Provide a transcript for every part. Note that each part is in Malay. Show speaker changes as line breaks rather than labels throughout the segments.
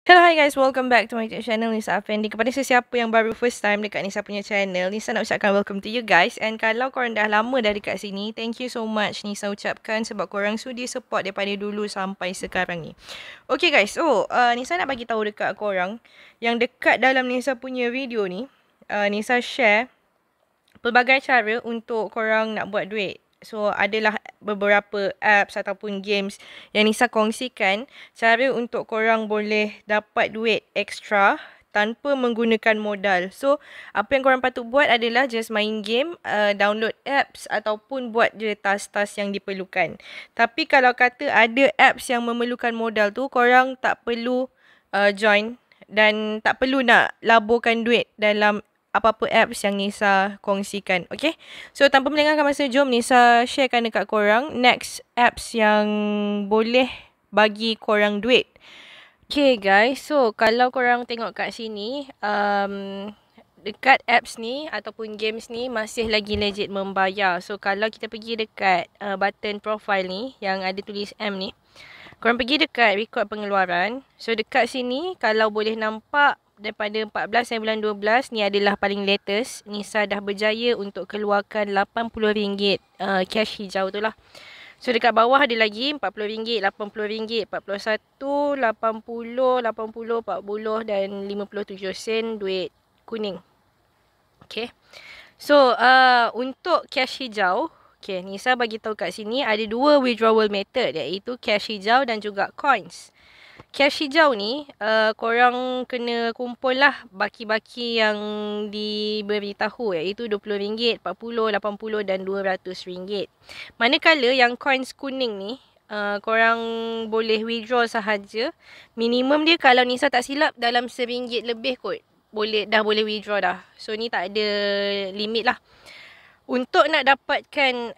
Hello, hi guys. Welcome back to my YouTube channel Nisa Afendi. Kepada sesiapa yang baru first time dekat Nisa punya channel, Nisa nak ucapkan welcome to you guys. And kalau korang dah lama dah dekat sini, thank you so much Nisa ucapkan sebab korang sudi support daripada dulu sampai sekarang ni. Okay guys, so Nisa nak bagi tahu dekat korang yang dekat dalam Nisa punya video ni, Nisa share pelbagai cara untuk korang nak buat duit. So, adalah beberapa apps ataupun games yang Nisa kongsikan cara untuk korang boleh dapat duit extra tanpa menggunakan modal. So, apa yang korang patut buat adalah just main game, download apps ataupun buat je task-task yang diperlukan. Tapi kalau kata ada apps yang memerlukan modal tu, korang tak perlu join dan tak perlu nak laburkan duit dalam apa-apa apps yang Nisa kongsikan. Okay? So, tanpa melengahkan masa, jom Nisa sharekan dekat korang next apps yang boleh bagi korang duit. Okay guys, so kalau korang tengok kat sini, dekat apps ni ataupun games ni masih lagi legit membayar. So, kalau kita pergi dekat button profile ni yang ada tulis M ni, korang pergi dekat record pengeluaran. So, dekat sini kalau boleh nampak, daripada 14 bulan 12 ni adalah paling latest. Nisa dah berjaya untuk keluarkan RM80 cash hijau tu lah. So dekat bawah ada lagi RM40, RM80, RM41, RM80, RM80, RM40 dan 57 sen duit kuning. Okay. So untuk cash hijau, okay, Nisa bagi tahu kat sini ada dua withdrawal method, iaitu cash hijau dan juga coins. Cash hijau ni, korang kena kumpul lah baki-baki yang diberitahu, iaitu RM20, RM40, RM80 dan RM200. Manakala yang coins kuning ni, korang boleh withdraw sahaja. Minimum dia kalau Nisa tak silap dalam RM1 lebih kot. Dah boleh withdraw dah. So ni tak ada limit lah. Untuk nak dapatkan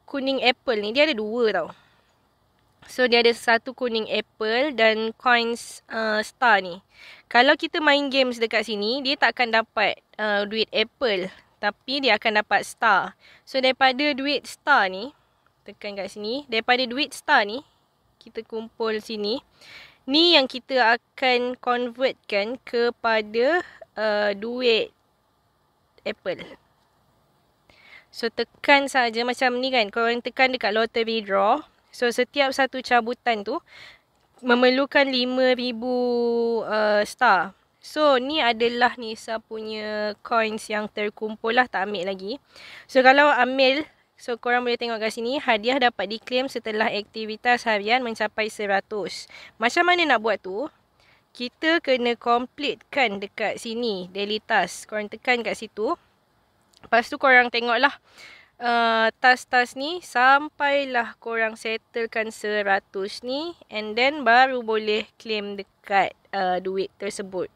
kuning apple ni, dia ada dua tau. So, dia ada satu kuning apple dan coins star ni. Kalau kita main games dekat sini, dia tak akan dapat duit apple. Tapi dia akan dapat star. So, daripada duit star ni, tekan kat sini. Daripada duit star ni, kita kumpul sini. Ni yang kita akan convertkan kepada duit apple. So, tekan saja macam ni kan. Korang tekan dekat lottery draw. So, setiap satu cabutan tu memerlukan 5,000 star. So, ni adalah Nisa punya coins yang terkumpul lah, tak ambil lagi. So, kalau ambil, so korang boleh tengok kat sini, hadiah dapat diklaim setelah aktivitas harian mencapai 100. Macam mana nak buat tu? Kita kena completekan dekat sini, daily task. Korang tekan kat situ. Lepas tu korang tengoklah task-task ni sampailah korang settlekan 100 ni, and then baru boleh claim dekat duit tersebut.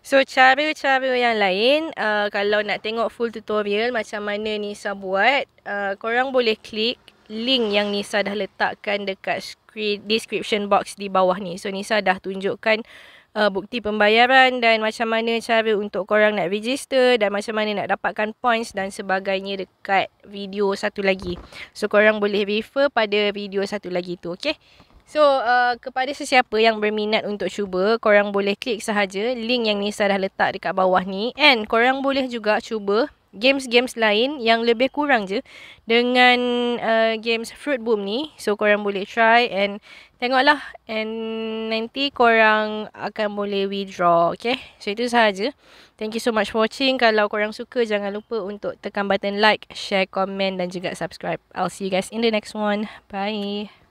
So, cara-cara yang lain, kalau nak tengok full tutorial macam mana Nisa buat, korang boleh klik link yang Nisa dah letakkan dekat description box di bawah ni. So, Nisa dah tunjukkan bukti pembayaran dan macam mana cara untuk korang nak register dan macam mana nak dapatkan points dan sebagainya dekat video satu lagi. So, korang boleh refer pada video satu lagi tu, okay? So, kepada sesiapa yang berminat untuk cuba, korang boleh klik sahaja link yang Nisa dah letak dekat bawah ni. And korang boleh juga cuba games-games lain yang lebih kurang je dengan games Fruit Boom ni. So, korang boleh try and tengoklah, and nanti korang akan boleh withdraw, okay? So, itu sahaja. Thank you so much for watching. Kalau korang suka, jangan lupa untuk tekan button like, share, komen dan juga subscribe. I'll see you guys in the next one. Bye!